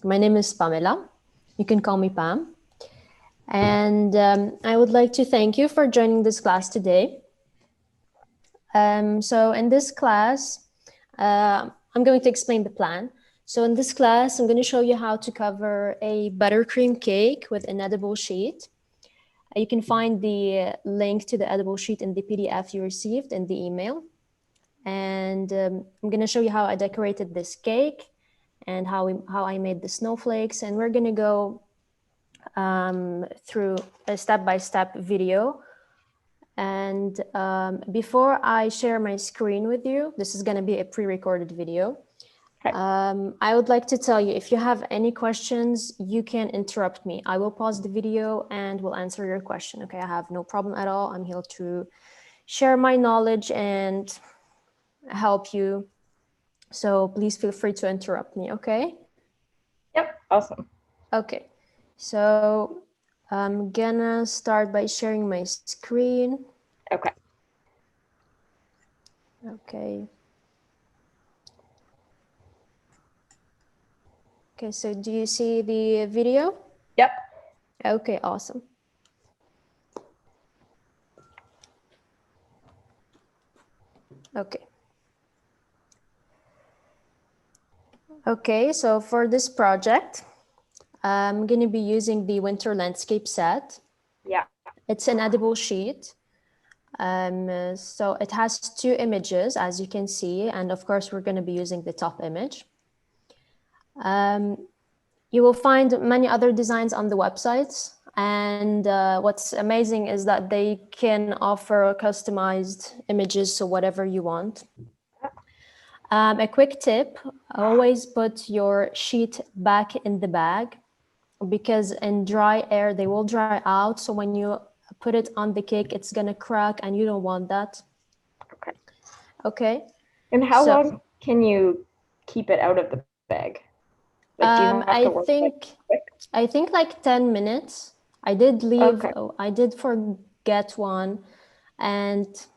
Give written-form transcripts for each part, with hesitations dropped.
My name is Pamela. You can call me Pam. And I would like to thank you for joining this class today. So in this class, I'm going to explain the plan. So in this class, I'm going to show you how to cover a buttercream cake with an edible sheet. You can find the link to the edible sheet in the PDF you received in the email. And I'm going to show you how I decorated this cake and how I made the snowflakes. And we're going to go through a step-by-step video. And before I share my screen with you, this is going to be a pre-recorded video. I would like to tell you, if you have any questions, you can interrupt me. I will pause the video and will answer your question. Okay, I have no problem at all. I'm here to share my knowledge and help you. So please feel free to interrupt me, okay? Yep, awesome. Okay, so I'm gonna start by sharing my screen. Okay. Okay. Okay, so do you see the video? Yep. Okay, awesome. Okay. Okay, so for this project, I'm going to be using the winter landscape set. Yeah. It's an edible sheet. So it has two images, as you can see, and of course, we're going to be using the top image. You will find many other designs on the websites. And what's amazing is that they can offer customized images, so whatever you want. A quick tip, always put your sheet back in the bag, because in dry air, they will dry out. So when you put it on the cake, it's gonna crack and you don't want that. Okay. Okay. And how long can you keep it out of the bag? Like, do you have to work I think like 10 minutes. I did leave, I did forget one, and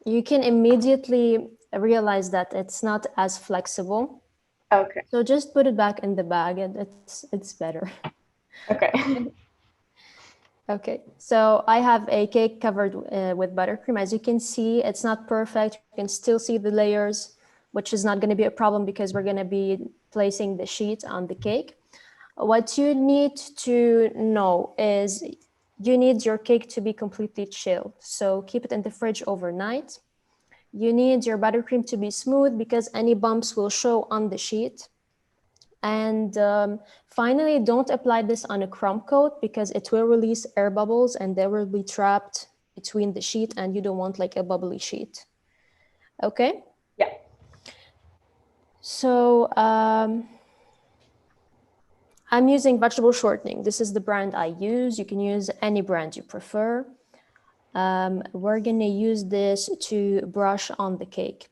you can immediately realize that it's not as flexible. Okay. So just put it back in the bag and it's better. Okay. Okay, so I have a cake covered with buttercream. As you can see, it's not perfect. You can still see the layers, which is not going to be a problem because we're going to be placing the sheet on the cake. What you need to know is you need your cake to be completely chilled. So keep it in the fridge overnight. You need your buttercream to be smooth because any bumps will show on the sheet. And finally, don't apply this on a crumb coat because it will release air bubbles and they will be trapped between the sheet and you don't want like a bubbly sheet. Okay? Yeah. So I'm using vegetable shortening. This is the brand I use. You can use any brand you prefer. We're gonna use this to brush on the cake.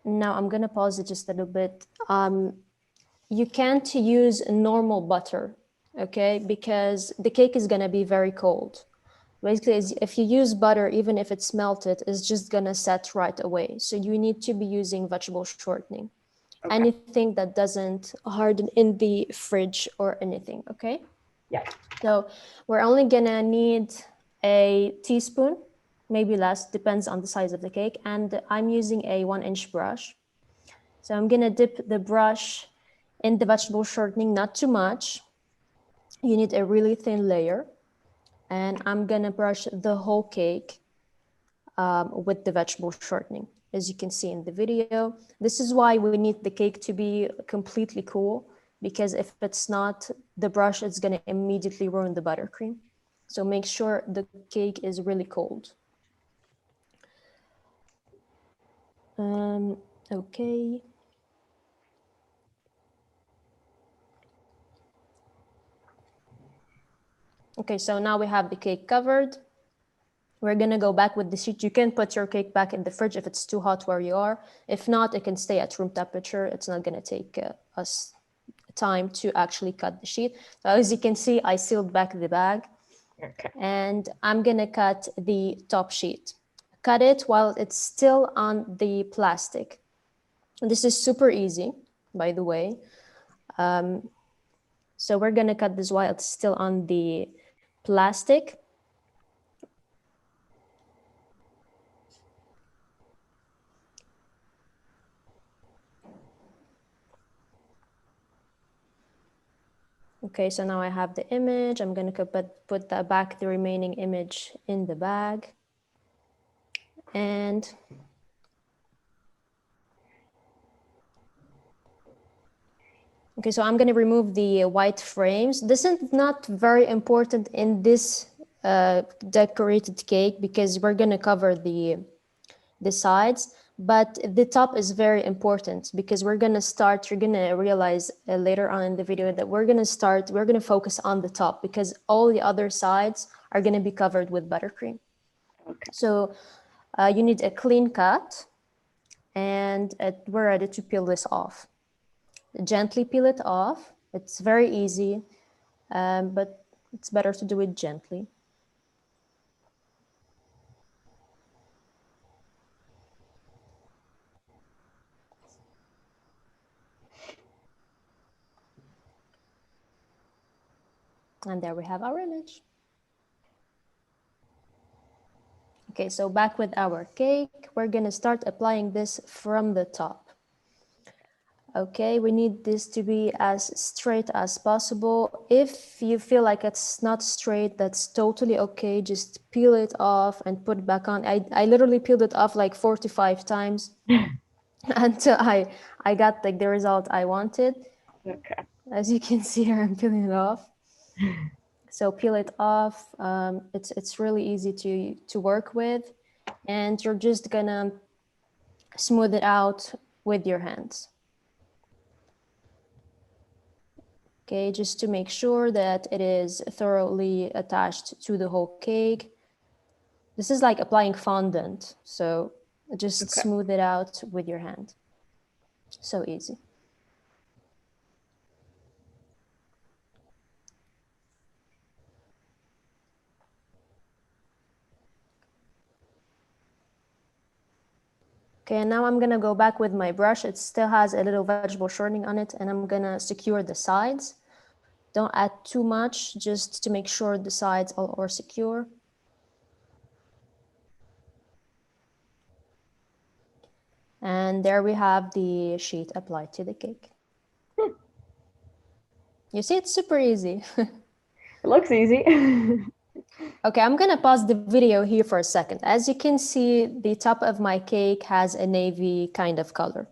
Now I'm gonna pause it just a little bit. You can't use normal butter, okay? Because the cake is gonna be very cold. Basically, if you use butter, even if it's melted, it's just gonna set right away. So you need to be using vegetable shortening. Okay. Anything that doesn't harden in the fridge or anything, okay? Yeah. So we're only gonna need a teaspoon, maybe less, depends on the size of the cake. And I'm using a 1-inch brush. So I'm gonna dip the brush in the vegetable shortening, not too much. You need a really thin layer. And I'm gonna brush the whole cake with the vegetable shortening, as you can see in the video. This is why we need the cake to be completely cool, because if it's not, the brush is gonna immediately ruin the buttercream. So make sure the cake is really cold. Okay. Okay, so now we have the cake covered. We're gonna go back with the sheet. You can put your cake back in the fridge if it's too hot where you are. If not, it can stay at room temperature. It's not gonna take us time to actually cut the sheet. So as you can see, I sealed back the bag. Okay. And I'm gonna cut the top sheet. Cut it while it's still on the plastic. This is super easy, by the way. So we're gonna cut this while it's still on the plastic. Okay, so now I have the image. I'm gonna put that back, the remaining image in the bag. And okay, so I'm gonna remove the white frames. This is not very important in this decorated cake because we're gonna cover the sides, but the top is very important because we're gonna start, you're gonna realize later on in the video that we're gonna focus on the top because all the other sides are gonna be covered with buttercream. Okay. So you need a clean cut, and we're ready to peel this off. Gently peel it off. It's very easy, but it's better to do it gently. And there we have our image. Okay, so back with our cake, we're gonna start applying this from the top. Okay, we need this to be as straight as possible. If you feel like it's not straight, that's totally okay. Just peel it off and put it back on. I literally peeled it off like 4 to 5 times until I got like the result I wanted. Okay. As you can see here, I'm peeling it off. So peel it off. It's really easy to work with, and you're just gonna smooth it out with your hands. Okay, just to make sure that it is thoroughly attached to the whole cake. This is like applying fondant, so just smooth it out with your hand. So easy. Okay, and now I'm gonna go back with my brush. It still has a little vegetable shortening on it, and I'm gonna secure the sides. Don't add too much, just to make sure the sides are secure. And there we have the sheet applied to the cake. You see, it's super easy. It looks easy. Okay, I'm gonna pause the video here for a second. As you can see, the top of my cake has a navy kind of color.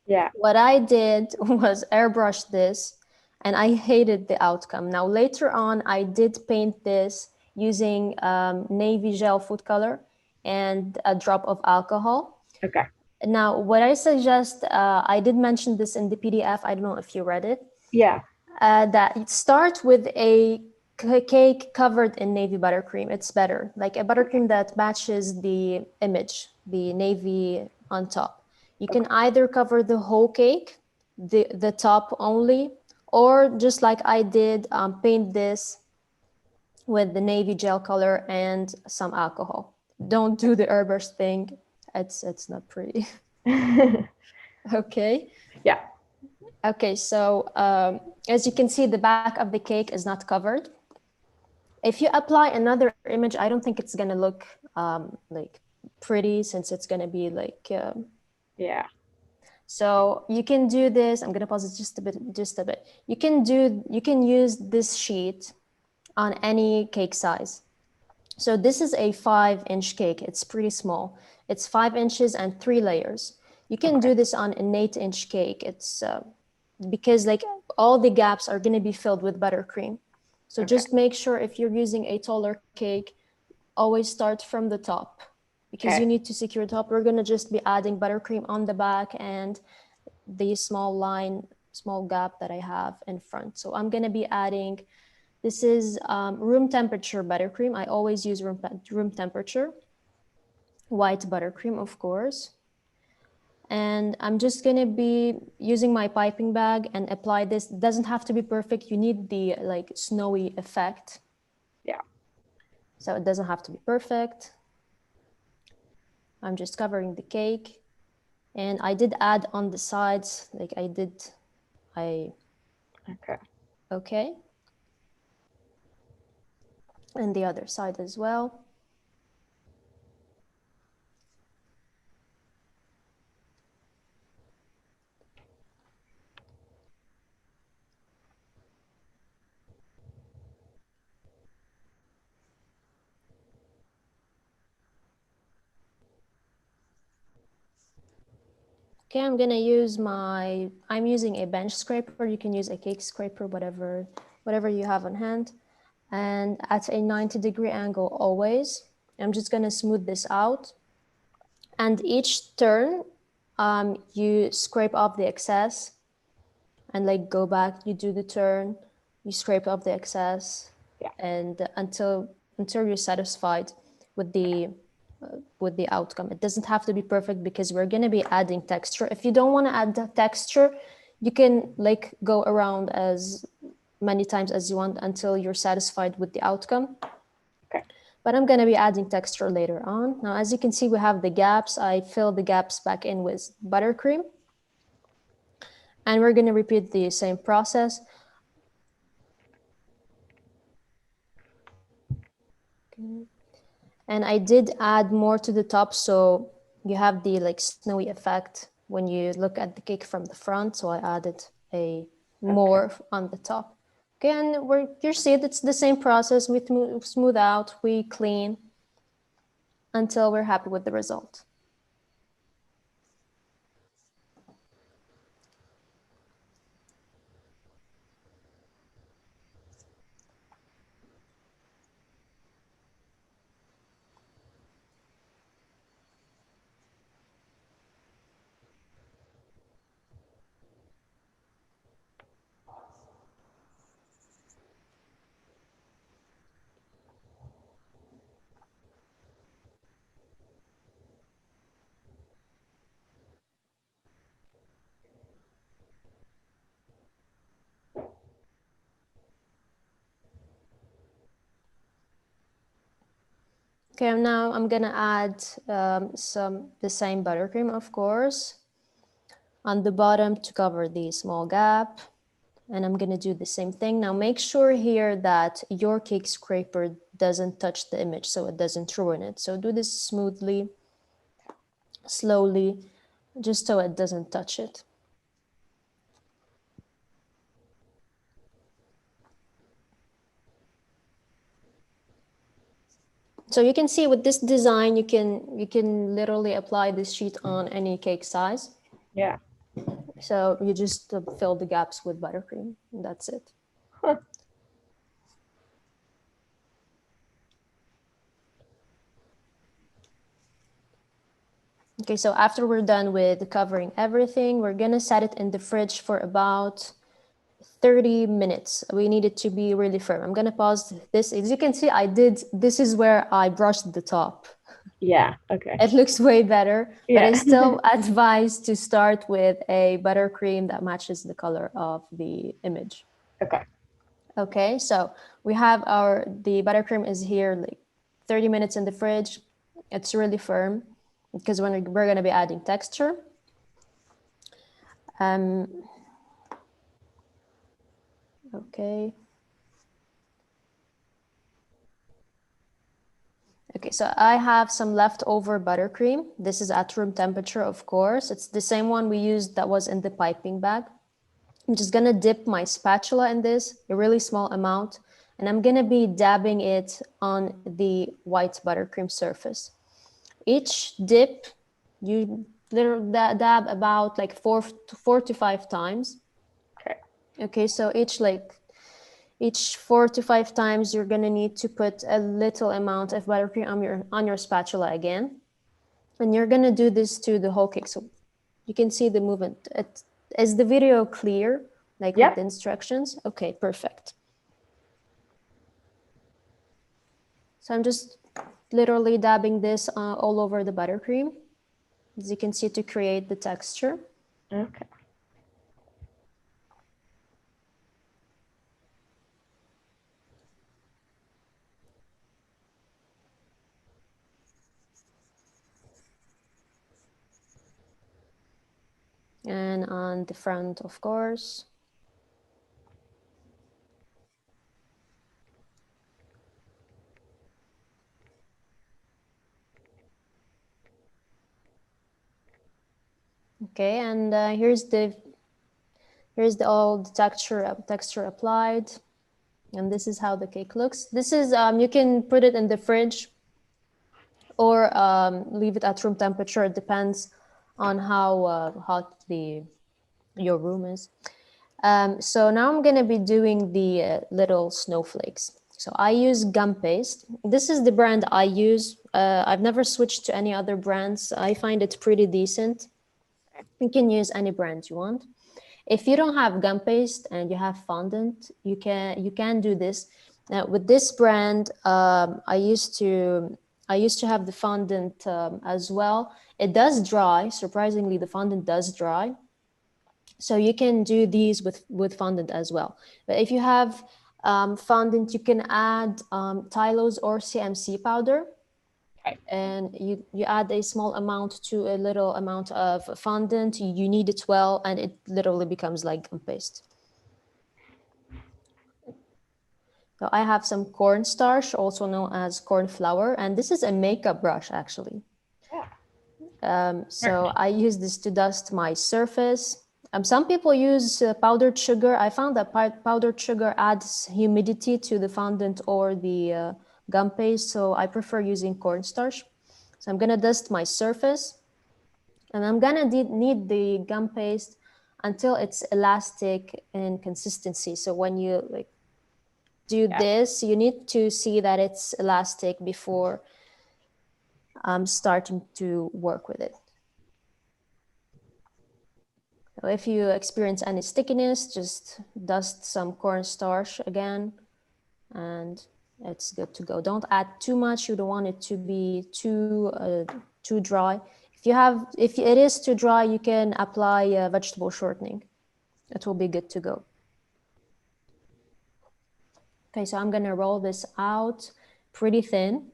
Yeah. What I did was airbrush this, and I hated the outcome. Now, later on, I did paint this using navy gel food color and a drop of alcohol. Okay. Now, what I suggest, I did mention this in the PDF. I don't know if you read it. Yeah. That it starts with a cake covered in navy buttercream. It's better, like a buttercream that matches the image, the navy on top. You can either cover the whole cake, the top only, or just like I did, paint this with the navy gel color and some alcohol. Don't do the airbrush thing. It's not pretty. Okay. Yeah. Okay, so as you can see, the back of the cake is not covered. If you apply another image, I don't think it's gonna look like pretty, since it's gonna be like yeah. So you can do this. I'm gonna pause it just a bit. You can use this sheet on any cake size. So this is a 5-inch cake. It's pretty small. It's 5 inches and 3 layers. You can do this on an 8-inch cake. It's because like all the gaps are gonna be filled with buttercream. So just make sure if you're using a taller cake, always start from the top, because you need to secure the top. We're gonna just be adding buttercream on the back and the small gap that I have in front. So I'm gonna be adding, this is room temperature buttercream. I always use room temperature, white buttercream, of course. And I'm just gonna be using my piping bag and apply this. It doesn't have to be perfect. You need the like snowy effect. Yeah. So it doesn't have to be perfect. I'm just covering the cake. And I did add on the sides, like I. Okay. Okay. And the other side as well. Okay, I'm using a bench scraper. You can use a cake scraper, whatever you have on hand. And at a 90-degree angle always. I'm just gonna smooth this out. And each turn, you scrape off the excess and like go back, you do the turn, you scrape off the excess, and until you're satisfied with the outcome. It doesn't have to be perfect because we're going to be adding texture. If you don't want to add the texture, you can like go around as many times as you want until you're satisfied with the outcome. Okay. But I'm going to be adding texture later on. Now, as you can see, we have the gaps. I fill the gaps back in with buttercream. And we're going to repeat the same process. Okay. And I did add more to the top, so you have the like snowy effect when you look at the cake from the front. So I added more on the top. Okay, and you see it's the same process. We smooth out, we clean until we're happy with the result. Okay, now I'm gonna add the same buttercream, of course, on the bottom to cover the small gap. And I'm gonna do the same thing. Now make sure here that your cake scraper doesn't touch the image so it doesn't ruin it. So do this smoothly, slowly, just so it doesn't touch it. So you can see with this design, you can literally apply this sheet on any cake size. Yeah. So you just fill the gaps with buttercream, and that's it. Huh. Okay, so after we're done with covering everything, we're gonna set it in the fridge for about 30 minutes. We need it to be really firm. I'm gonna pause this. As you can see, this is where I brushed the top. Yeah, okay. It looks way better, Yeah. but I still advise to start with a buttercream that matches the color of the image. Okay. Okay, so we have the buttercream is here like 30 minutes in the fridge. It's really firm because we're gonna be adding texture. Okay. Okay, so I have some leftover buttercream. This is at room temperature, of course. It's the same one we used that was in the piping bag. I'm just gonna dip my spatula in this, a really small amount, and I'm gonna be dabbing it on the white buttercream surface. Each dip, you literally dab about like four to five times. Okay. Okay, so each 4 to 5 times, you're gonna need to put a little amount of buttercream on your spatula again. And you're gonna do this to the whole cake. So you can see the movement. Is the video clear? Like with the instructions? Okay, perfect. So I'm just literally dabbing this all over the buttercream, as you can see, to create the texture. Okay. And on the front, of course. Okay, and here's the old texture applied, and this is how the cake looks. This is you can put it in the fridge or leave it at room temperature. It depends on how hot your room is. So now I'm gonna be doing the little snowflakes. So I use gum paste. This is the brand I use. I've never switched to any other brands. I find it pretty decent. You can use any brand you want. If you don't have gum paste and you have fondant, you can do this. Now with this brand, I used to have the fondant as well. It does dry. Surprisingly, the fondant does dry. So you can do these with fondant as well. But if you have fondant, you can add Tylose or CMC powder. Okay. And you add a small amount to a little amount of fondant. You knead it well, and it literally becomes like gum paste. So I have some cornstarch, also known as corn flour, and this is a makeup brush actually. Yeah. So I use this to dust my surface. Some people use powdered sugar. I found that powdered sugar adds humidity to the fondant or the gum paste, so I prefer using cornstarch. So I'm gonna dust my surface, and I'm gonna knead the gum paste until it's elastic in consistency. So when you like do this, you need to see that it's elastic before starting to work with it. So if you experience any stickiness, just dust some cornstarch again, and it's good to go. Don't add too much. You don't want it to be too dry. If it is too dry, you can apply vegetable shortening. It will be good to go. Okay, so I'm gonna roll this out pretty thin.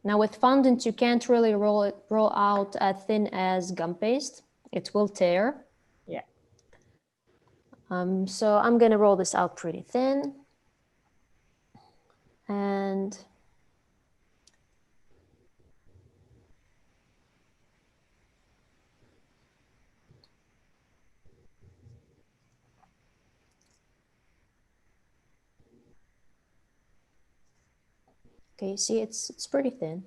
Now with fondant, you can't really roll out as thin as gum paste. It will tear. Yeah. So I'm gonna roll this out pretty thin. And okay, see, it's pretty thin.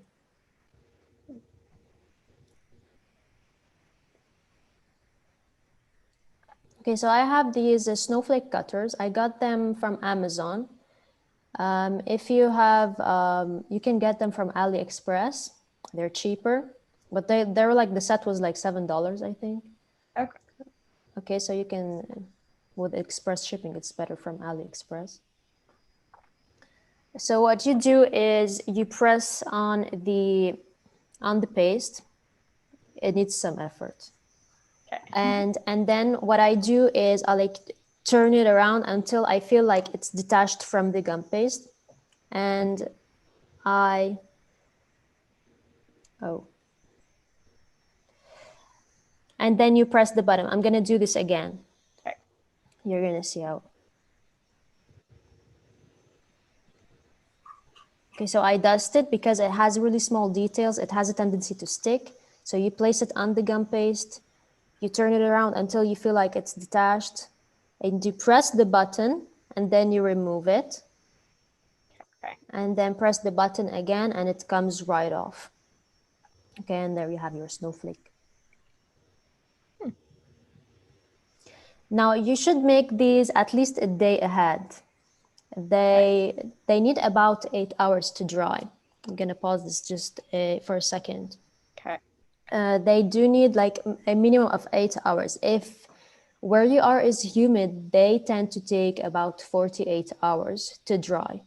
Okay, so I have these Snowflake Cutters. I got them from Amazon. If you have, you can get them from AliExpress. They're cheaper, but they're like, the set was like $7, I think. Okay. Okay, so you can, with express shipping, it's better from AliExpress. So what you do is you press on the paste. It needs some effort. Okay. And then what I do is I like turn it around until I feel like it's detached from the gum paste. And and then you press the button. I'm gonna do this again. Okay. You're gonna see how. Okay, so I dust it because it has really small details. It has a tendency to stick. So you place it on the gum paste. You turn it around until you feel like it's detached. And you press the button, and then you remove it. Okay. And then press the button again, and it comes right off. Okay, and there you have your snowflake. Now you should make these at least a day ahead. They need about 8 hours to dry. I'm gonna pause this just for a second. Okay. They do need like a minimum of 8 hours. If where you are is humid, they tend to take about 48 hours to dry.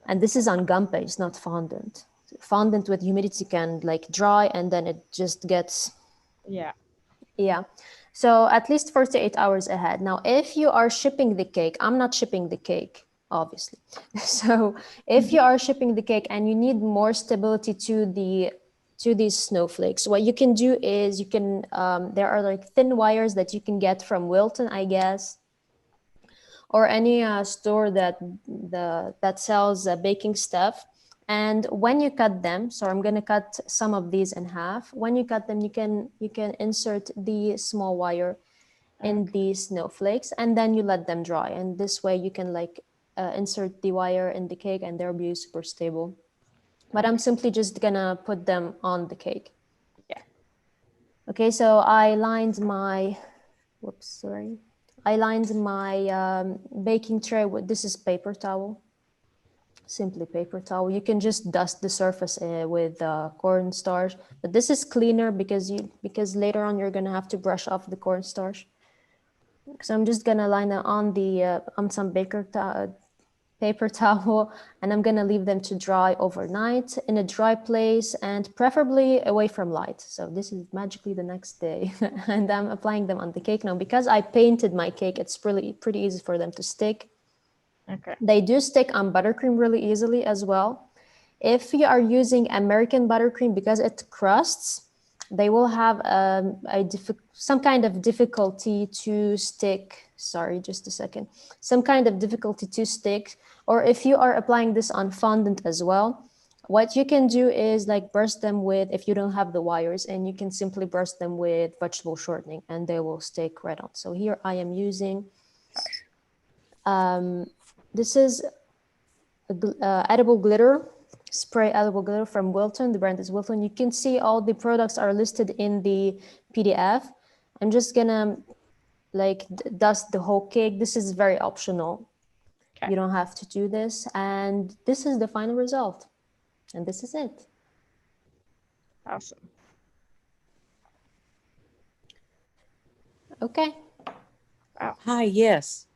And this is on gum paste, not fondant. Fondant with humidity can like dry and then it just gets. Yeah. Yeah. So at least 48 hours ahead. Now, if you are shipping the cake, I'm not shipping the cake, obviously. So if you are shipping the cake and you need more stability to these snowflakes, what you can do is you can, there are like thin wires that you can get from Wilton, I guess, or any store that sells baking stuff. And when you cut them, so I'm going to cut some of these in half. When you cut them, you can insert the small wire in the snowflakes, and then you let them dry. And this way you can like insert the wire in the cake and they'll be super stable. But I'm simply just gonna put them on the cake. Yeah. Okay, so I lined my, I lined my baking tray with, this is paper towel, simply paper towel. You can just dust the surface with cornstarch, but this is cleaner because later on you're gonna have to brush off the cornstarch. So I'm just gonna line it on the on some paper towel, and I'm gonna leave them to dry overnight in a dry place and preferably away from light. So this is magically the next day, and I'm applying them on the cake now. Because I painted my cake, it's pretty easy for them to stick. Okay. They do stick on buttercream really easily as well. If you are using American buttercream, because it crusts, they will have some kind of difficulty to stick. Sorry, just a second. Some kind of difficulty to stick. Or if you are applying this on fondant as well, what you can do is like burst them with, if you don't have the wires, and you can simply burst them with vegetable shortening and they will stick right on. So here I am using, this is edible glitter, spray edible glitter from Wilton. The brand is Wilton. You can see all the products are listed in the PDF. I'm just gonna like dust the whole cake. This is very optional. Okay. You don't have to do this. And this is the final result. And this is it. Awesome. Okay. Wow. Hi, yes.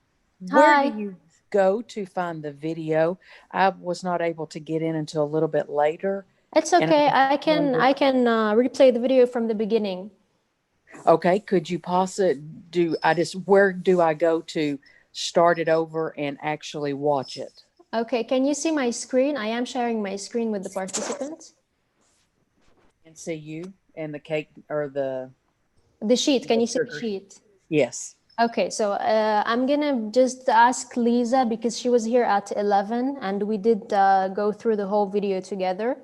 Hi. Where do you go to find the video? I was not able to get in until a little bit later. It's okay. I can replay the video from the beginning. Okay, could you possibly where do I go to start it over and actually watch it? Okay, can you see my screen? I am sharing my screen with the participants. And see you and the cake or the sheet. Can you see the sheet? Yes. Okay, so I'm gonna just ask Lisa because she was here at 11 and we did go through the whole video together.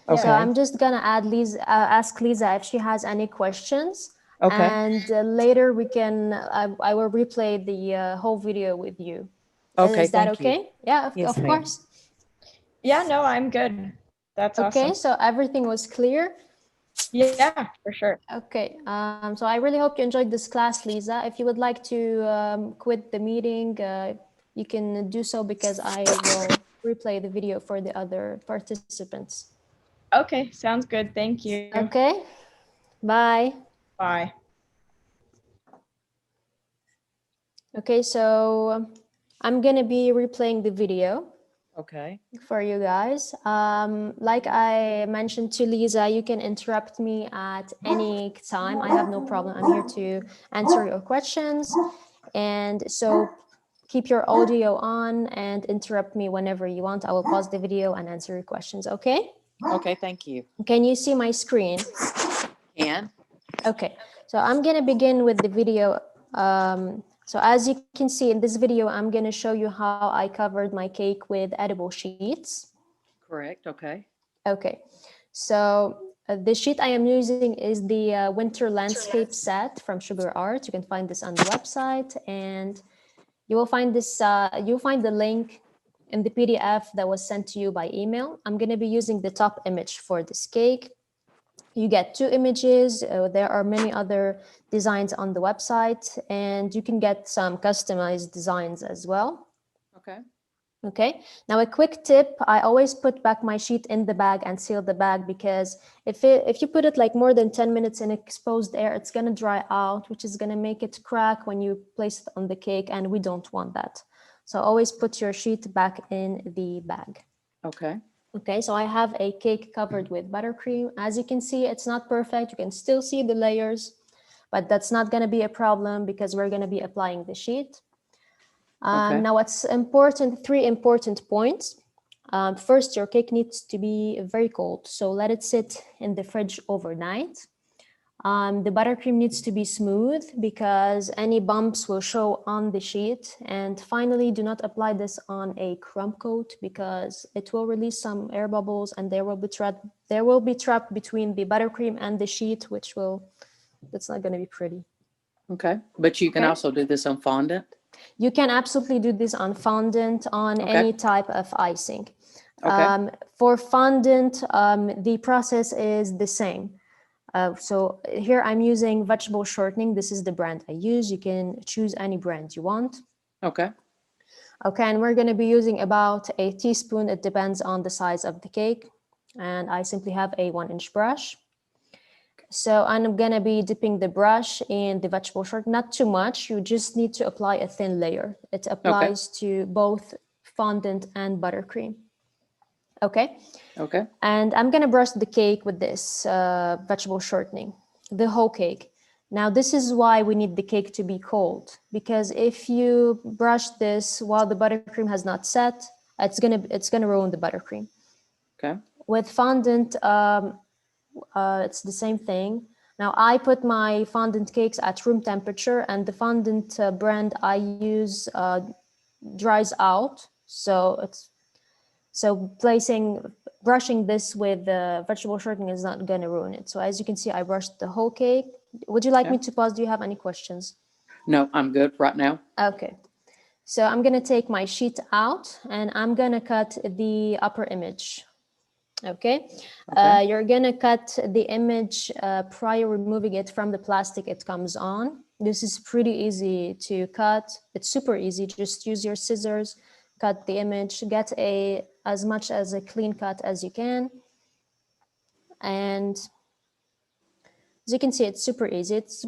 Okay. So I'm just gonna ask Lisa if she has any questions. Okay. And later we can, I will replay the whole video with you. Okay. Is that thank okay? You. Yeah, Yes, of course. Yeah, no, I'm good. That's awesome. Okay, so everything was clear? Yeah, for sure. Okay, so I really hope you enjoyed this class, Lisa. If you would like to quit the meeting, you can do so because I will replay the video for the other participants. Okay, sounds good. Thank you. Okay, bye. Bye. Okay, so I'm gonna be replaying the video. Okay. For you guys. Like I mentioned to Lisa, you can interrupt me at any time. I have no problem. I'm here to answer your questions. And so keep your audio on and interrupt me whenever you want. I will pause the video and answer your questions, okay? Okay, thank you. Can you see my screen? And? Okay, so I'm gonna begin with the video. So as you can see in this video, I'm going to show you how I covered my cake with edible sheets. Correct. Okay. Okay. So the sheet I am using is the Winter Landscape set from Sugar Art. You can find this on the website, and you will find this. You'll find the link in the PDF that was sent to you by email. I'm going to be using the top image for this cake. You get 2 images. There are many other designs on the website, and you can get some customized designs as well. Okay. Okay. Now a quick tip, I always put back my sheet in the bag and seal the bag, because if you put it like more than 10 minutes in exposed air, it's going to dry out, which is going to make it crack when you place it on the cake, and we don't want that. So always put your sheet back in the bag. Okay. Okay, so I have a cake covered with buttercream. As you can see, it's not perfect. You can still see the layers, but that's not going to be a problem because we're going to be applying the sheet. Okay. Now, what's important, 3 important points. First, your cake needs to be very cold, so let it sit in the fridge overnight. The buttercream needs to be smooth because any bumps will show on the sheet. And finally, do not apply this on a crumb coat because it will release some air bubbles and there will be trapped between the buttercream and the sheet, that's not going to be pretty. Okay. But you can also do this on fondant? You can absolutely do this on fondant, on any type of icing. Okay. For fondant, the process is the same. So here I'm using vegetable shortening. This is the brand I use. You can choose any brand you want. Okay. Okay, and we're going to be using about a teaspoon. It depends on the size of the cake. And I simply have a 1-inch brush. So I'm going to be dipping the brush in the vegetable shortening. Not too much. You just need to apply a thin layer. It applies to both fondant and buttercream. Okay. Okay. And I'm going to brush the cake with this vegetable shortening, the whole cake. Now, this is why we need the cake to be cold, because if you brush this while the buttercream has not set, it's gonna ruin the buttercream. Okay. With fondant, it's the same thing. Now, I put my fondant cakes at room temperature, and the fondant brand I use dries out. So brushing this with vegetable shortening is not going to ruin it. So as you can see, I brushed the whole cake. Would you like me to pause? Do you have any questions? No, I'm good right now. Okay. So I'm going to take my sheet out and I'm going to cut the upper image. Okay. You're going to cut the image prior removing it from the plastic it comes on. This is pretty easy to cut. It's super easy. Just use your scissors, cut the image, get as much as a clean cut as you can. And as you can see, it's super easy. It's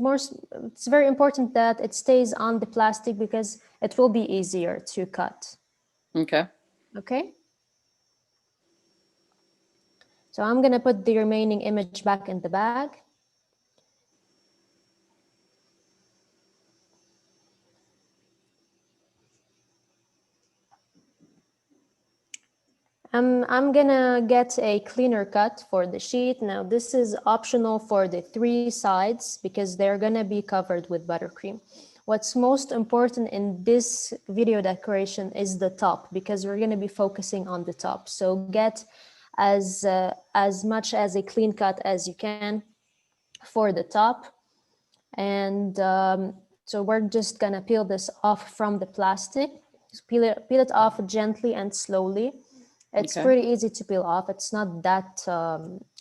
very important that it stays on the plastic because it will be easier to cut. Okay. Okay. So I'm going to put the remaining image back in the bag. I'm gonna get a cleaner cut for the sheet. Now this is optional for the 3 sides because they're gonna be covered with buttercream. What's most important in this video decoration is the top because we're gonna be focusing on the top. So get as much as a clean cut as you can for the top. And so we're just gonna peel this off from the plastic. Just peel it off gently and slowly. It's pretty easy to peel off. It's not that,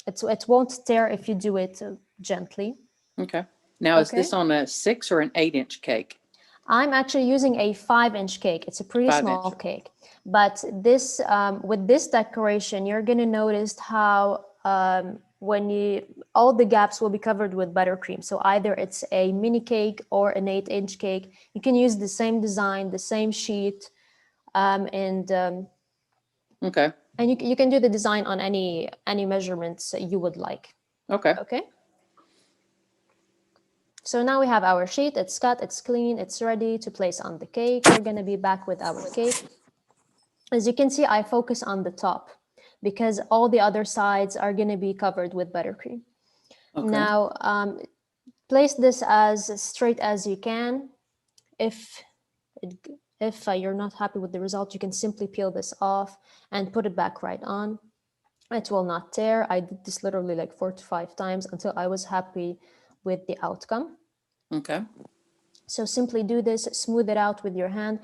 it won't tear if you do it gently. Okay. Now, is this on a 6 or an 8-inch cake? I'm actually using a 5-inch cake. It's a pretty small cake. But this, with this decoration, you're gonna notice how all the gaps will be covered with buttercream. So either it's a mini cake or an 8-inch cake. You can use the same design, the same sheet, Okay. And you can do the design on any measurements you would like. Okay. Okay. So now we have our sheet. It's cut, it's clean, it's ready to place on the cake. We're going to be back with our cake. As you can see, I focus on the top because all the other sides are going to be covered with buttercream. Okay. Now, place this as straight as you can. If you're not happy with the result, you can simply peel this off and put it back right on. It will not tear. I did this literally like 4 to 5 times until I was happy with the outcome. Okay. So simply do this, smooth it out with your hand.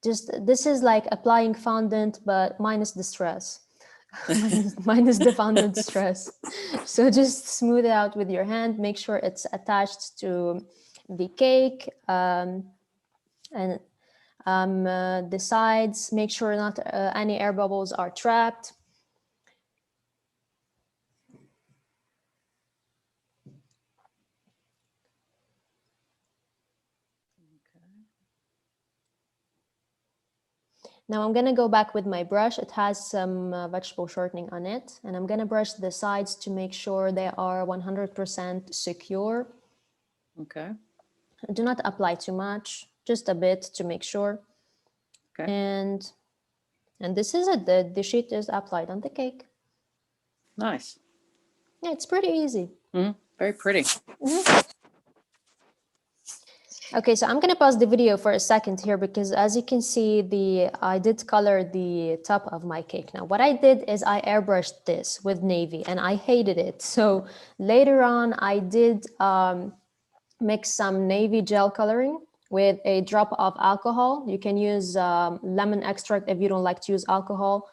This is like applying fondant, but minus the stress. minus the fondant stress. So just smooth it out with your hand. Make sure it's attached to the cake. And the sides, make sure not any air bubbles are trapped. Now I'm gonna go back with my brush. It has some vegetable shortening on it, and I'm gonna brush the sides to make sure they are 100% secure. Okay. Do not apply too much, just a bit to make sure. Okay. And this is it. The sheet is applied on the cake. Nice. Yeah, it's pretty easy. Mm-hmm. Very pretty. Okay, so I'm gonna pause the video for a second here because as you can see, I did color the top of my cake. Now, what I did is I airbrushed this with navy and I hated it. So later on, I did mix some navy gel coloring with a drop of alcohol. You can use lemon extract if you don't like to use alcohol.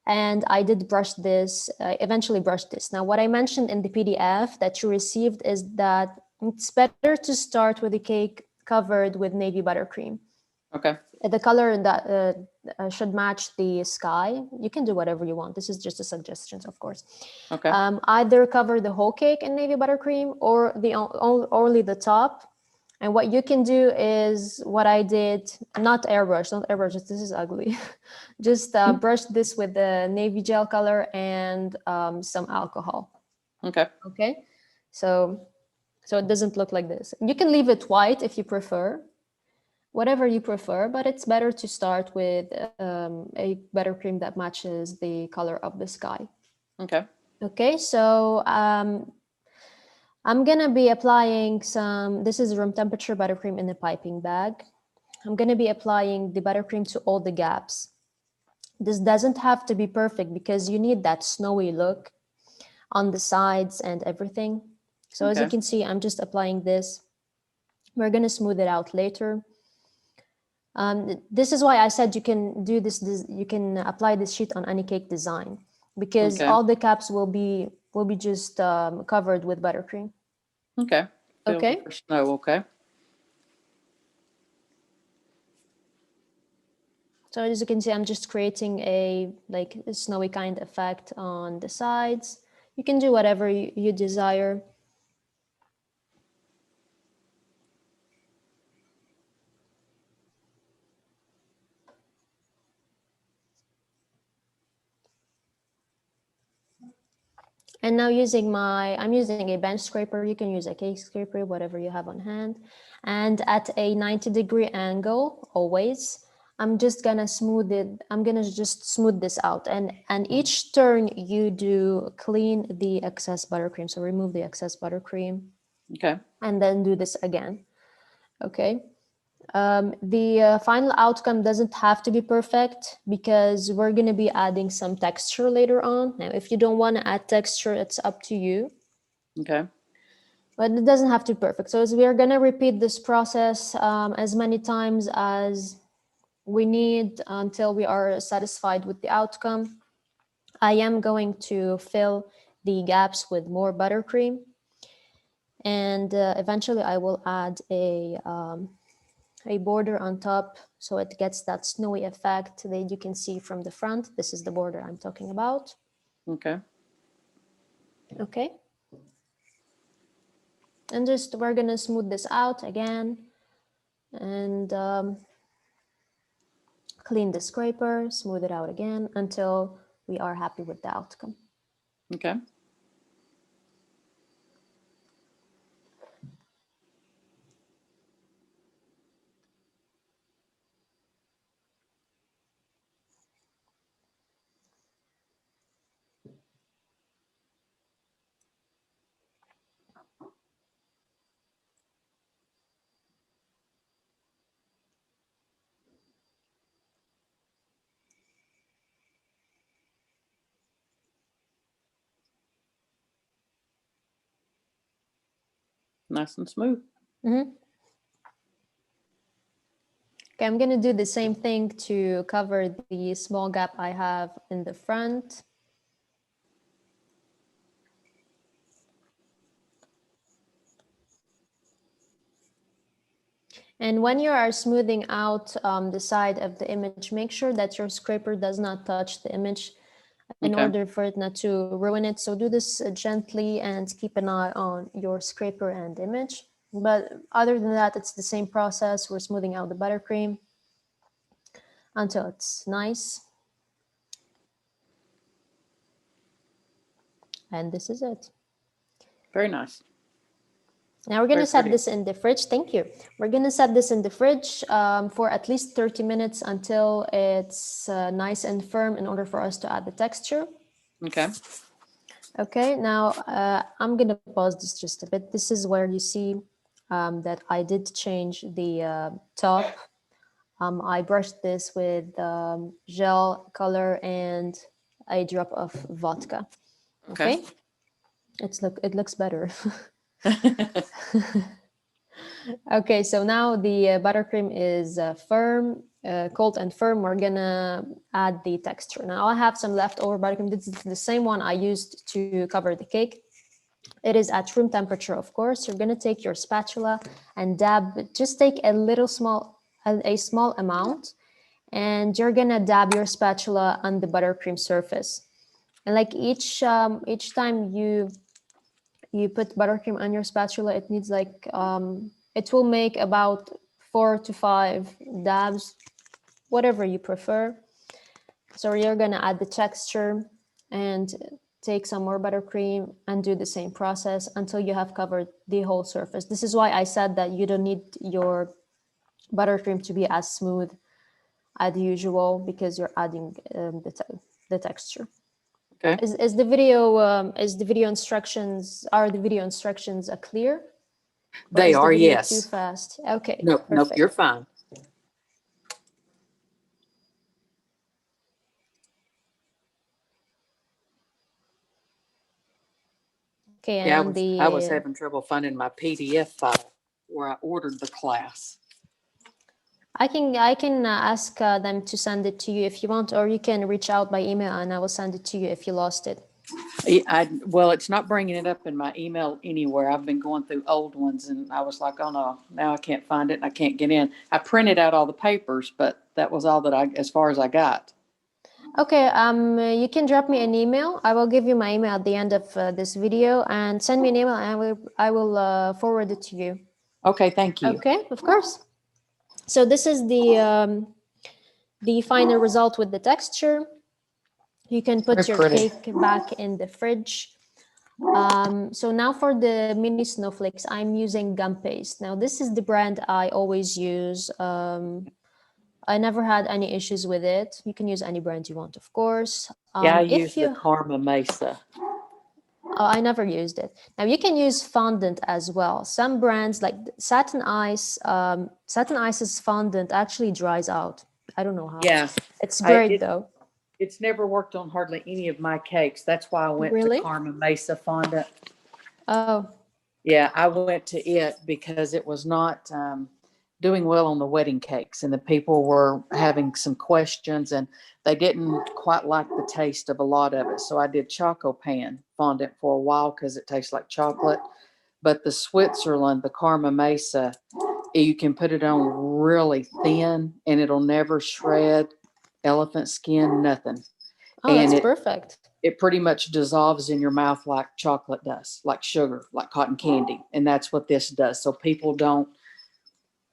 And I did brush this, eventually brushed this. Now, what I mentioned in the PDF that you received is that it's better to start with a cake covered with navy buttercream. Okay. The color that should match the sky. You can do whatever you want. This is just a suggestion, of course. Okay. Either cover the whole cake in navy buttercream or only the top. And what you can do is what I did, not airbrush, this is ugly. Just brush this with the navy gel color and some alcohol. Okay. Okay, so it doesn't look like this. You can leave it white if you prefer, whatever you prefer, but it's better to start with a buttercream that matches the color of the sky. Okay. Okay, so I'm gonna be applying this is room temperature buttercream in a piping bag. I'm gonna be applying the buttercream to all the gaps. This doesn't have to be perfect because you need that snowy look on the sides and everything. So as you can see, I'm just applying this. We're gonna smooth it out later. This is why I said you can do this. You can apply this sheet on any cake design because all the caps will be just covered with buttercream. Okay. Okay. For snow. Okay. So as you can see, I'm just creating a snowy kind effect on the sides. You can do whatever you desire. And now I'm using a bench scraper. You can use a cake scraper, whatever you have on hand. And at a 90-degree angle, always, I'm just gonna smooth it. I'm gonna just smooth this out. And each turn you do clean the excess buttercream. So remove the excess buttercream. Okay. And then do this again. Okay. The final outcome doesn't have to be perfect because we're going to be adding some texture later on. Now, if you don't want to add texture, it's up to you. Okay. But it doesn't have to be perfect. So we are going to repeat this process as many times as we need until we are satisfied with the outcome. I am going to fill the gaps with more buttercream. And eventually I will add a border on top so it gets that snowy effect that you can see from the front. This is the border I'm talking about. Okay. Okay. And we're gonna smooth this out again and clean the scraper, smooth it out again until we are happy with the outcome. Okay. Nice and smooth. Mm-hmm. Okay, I'm gonna do the same thing to cover the small gap I have in the front. And when you are smoothing out the side of the image, make sure that your scraper does not touch the image in order for it not to ruin it. So do this gently and keep an eye on your scraper and image. But other than that, it's the same process. We're smoothing out the buttercream until it's nice. And this is it. Very nice. Now we're going to set this in the fridge. Thank you. We're going to set this in the fridge for at least 30 minutes until it's nice and firm in order for us to add the texture. Okay. Okay, now I'm gonna pause this just a bit. This is where you see that I did change the top. I brushed this with gel color and a drop of vodka. Okay, it looks better. Okay, so now the buttercream is firm, cold and firm. We're gonna add the texture. Now I have some leftover buttercream. This is the same one I used to cover the cake. It is at room temperature, of course. You're gonna take your spatula and just take a small amount, and you're gonna dab your spatula on the buttercream surface. And like each time you put buttercream on your spatula, it needs like it will make about 4 to 5 dabs, whatever you prefer. So you're gonna add the texture and take some more buttercream and do the same process until you have covered the whole surface. This is why I said that you don't need your buttercream to be as smooth as usual, because you're adding the texture. Okay. Is the video instructions clear? They are, Too yes. fast? Okay. Nope, Perfect. you're fine. Okay, Yeah, and I was having trouble finding my PDF file where I ordered the class. I can ask them to send it to you if you want, or you can reach out by email and I will send it to you if you lost it. Well, it's not bringing it up in my email anywhere. I've been going through old ones and I was like, oh no, now I can't find it and I can't get in. I printed out all the papers, but that was all as far as I got. Okay, you can drop me an email. I will give you my email at the end of this video, and send me an email and I will forward it to you. Okay, thank you. Okay, of course. So this is the final result with the texture. You can put Very your pretty. cake back in the fridge. So now for the mini snowflakes, I'm using gum paste. Now this is the brand I always use. I never had any issues with it. You can use any brand you want, of course. Yeah, I use the Karma Mesa. I never used it. Now you can use fondant as well. Some brands like Satin Ice's fondant actually dries out. I don't know how. Yeah. It's great though. It's never worked on hardly any of my cakes. That's why I went Really? to Karma Mesa fondant. Oh, Yeah, I went to it because it was not doing well on the wedding cakes, and the people were having some questions, and they didn't quite like the taste of a lot of it. So I did Choco Pan fondant for a while because it tastes like chocolate. But the Switzerland, the Karma Mesa, you can put it on really thin, and it'll never shred elephant skin, nothing. oh, And that's perfect. it pretty much dissolves in your mouth like chocolate does, like sugar, like cotton candy. And that's what this does. So people don't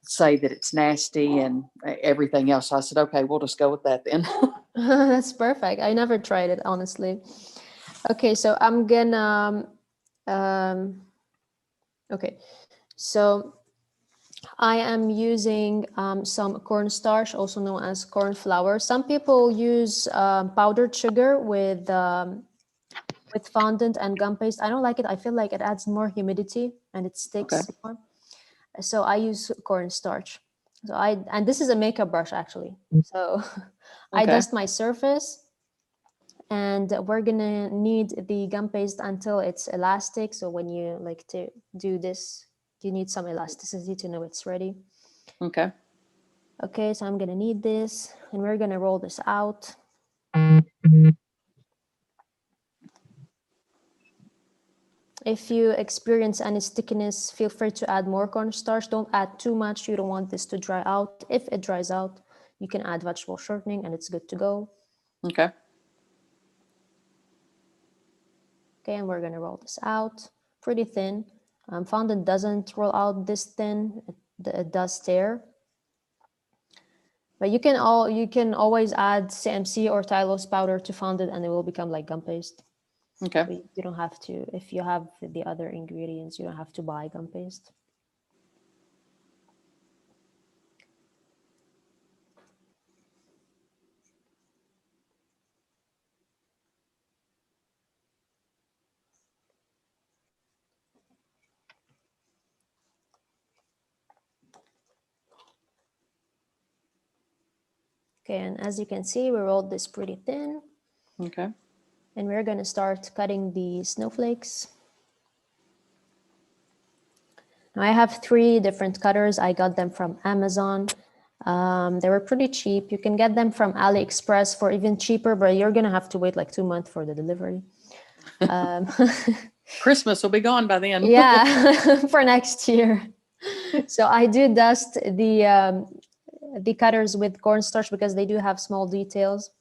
say that it's nasty and everything else. So I said, okay, we'll just go with that then. That's perfect. I never tried it, honestly. Okay, so I'm gonna okay. So I am using some cornstarch, also known as corn flour. Some people use powdered sugar with fondant and gum paste. I don't like it. I feel like it adds more humidity and it sticks more. So I use cornstarch. And this is a makeup brush actually. So I dust my surface, and we're gonna knead the gum paste until it's elastic. So when you like to do this, you need some elasticity to know it's ready. Okay. Okay, so I'm gonna knead this and we're gonna roll this out. If you experience any stickiness, feel free to add more cornstarch. Don't add too much. You don't want this to dry out. If it dries out, you can add vegetable shortening and it's good to go. Okay. Okay, and we're gonna roll this out pretty thin. Fondant doesn't roll out this thin. It does tear. But you can always add CMC or Tylose powder to fondant and it will become like gum paste. Okay. You don't have to, if you have the other ingredients, you don't have to buy gum paste. Okay, and as you can see, we rolled this pretty thin. Okay. And we're going to start cutting the snowflakes. Now I have 3 different cutters. I got them from Amazon. They were pretty cheap. You can get them from AliExpress for even cheaper, but you're going to have to wait like 2 months for the delivery. Christmas will be gone by then. Yeah, for next year. So I do dust the cutters with cornstarch because they do have small details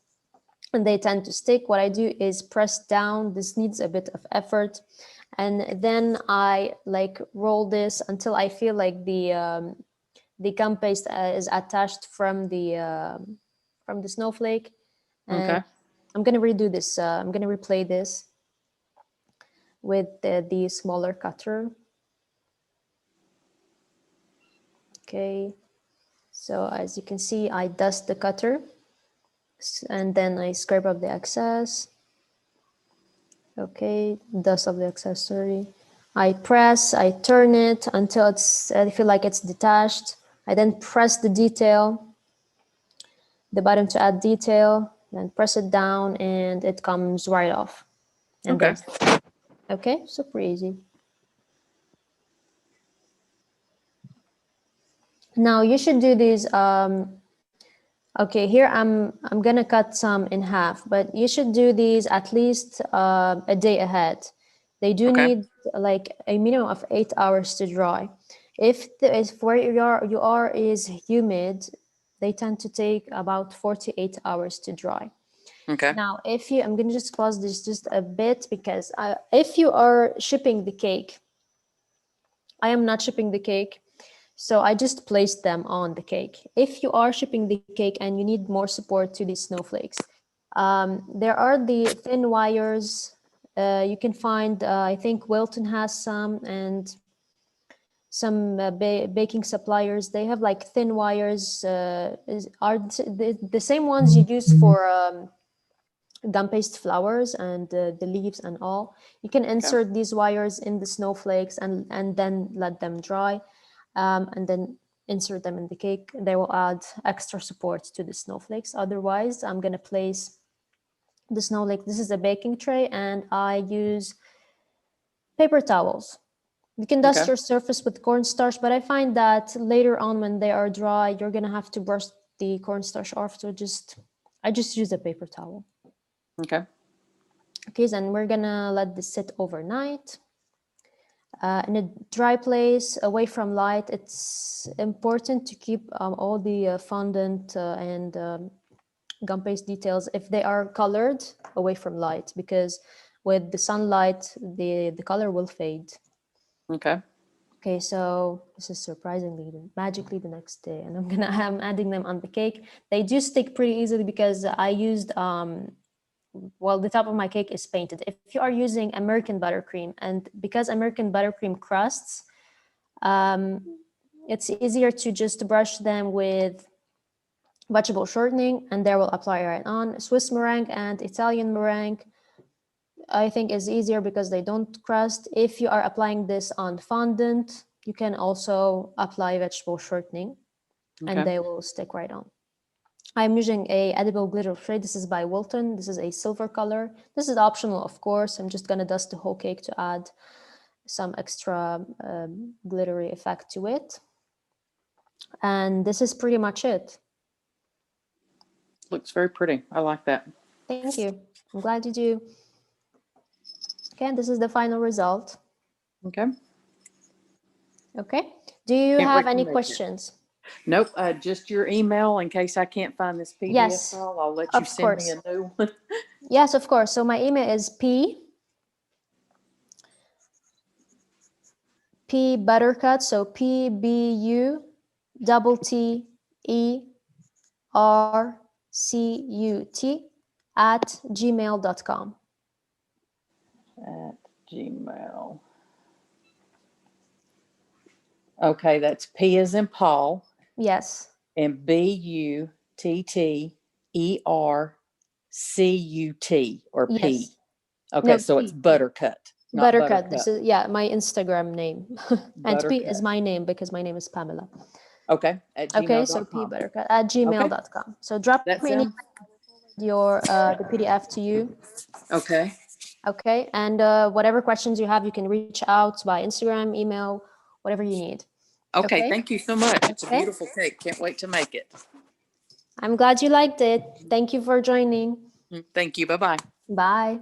and they tend to stick. What I do is press down. This needs a bit of effort. And then I like roll this until I feel like the gum paste is attached from the snowflake. And Okay. I'm going to redo this. I'm going to replay this with the smaller cutter. Okay. So as you can see, I dust the cutter and then I scrape up the excess. Okay, dust of the excess, sorry. I press, I turn it until I feel like it's detached. I then press the detail, the button to add detail, then press it down and it comes right off. And Okay. then, okay, super easy. Now you should do these, okay, here I'm gonna cut some in half, but you should do these at least a day ahead. They do need like a minimum of 8 hours to dry. If where you are is humid, they tend to take about 48 hours to dry. Okay. Now, I'm gonna just pause this just a bit because if you are shipping the cake, I am not shipping the cake. So I just placed them on the cake. If you are shipping the cake and you need more support to these snowflakes, there are the thin wires. You can find, I think Wilton has some, and some baking suppliers. They have like thin wires, are the same ones you use for gum paste flowers and the leaves and all. You can insert these wires in the snowflakes and then let them dry. And then insert them in the cake. They will add extra support to the snowflakes. Otherwise, I'm going to place the snowflake. This is a baking tray, and I use paper towels. You can dust your surface with cornstarch, but I find that later on when they are dry, you're going to have to brush the cornstarch off. So I just use a paper towel. Okay. Okay, then we're going to let this sit overnight. In a dry place, away from light. It's important to keep all the fondant and gum paste details, if they are colored, away from light, because with the sunlight, the color will fade. Okay. Okay, so this is magically the next day, and I'm adding them on the cake. They do stick pretty easily because I used well, the top of my cake is painted. If you are using American buttercream, and because American buttercream crusts, it's easier to just brush them with vegetable shortening and they will apply right on. Swiss meringue and Italian meringue, I think, is easier because they don't crust. If you are applying this on fondant, you can also apply vegetable shortening and they will stick right on. I'm using a edible glitter tray. This is by Wilton. This is a silver color. This is optional, of course. I'm just gonna dust the whole cake to add some extra glittery effect to it. And this is pretty much it. Looks very pretty. I like that. Thank you. I'm glad you do. Okay, and this is the final result. Okay. Okay. Do you have any questions? Nope, just your email in case I can't find this PDF Yes, file. I'll let you send me a new one. Yes, of course. So my email is P Buttercut, so PBUTTERCUT @gmail.com. At Gmail. Okay, that's P as in Paul. Yes. And BUTTERCUT or P. Yes. Okay, No, so P. it's Buttercut. Buttercut. This is my Instagram name. And P Buttercut. is my name because my name is Pamela. Okay. At Okay, so gmail.com. pbuttercut@gmail.com. So drop That me an email, sounds your the PDF to you. okay. Okay, and whatever questions you have, you can reach out by Instagram, email, whatever you need. Okay. Okay. Thank you so much. It's a Okay. beautiful cake. Can't wait to make it. I'm glad you liked it. Thank you for joining. Thank you. Bye bye. Bye.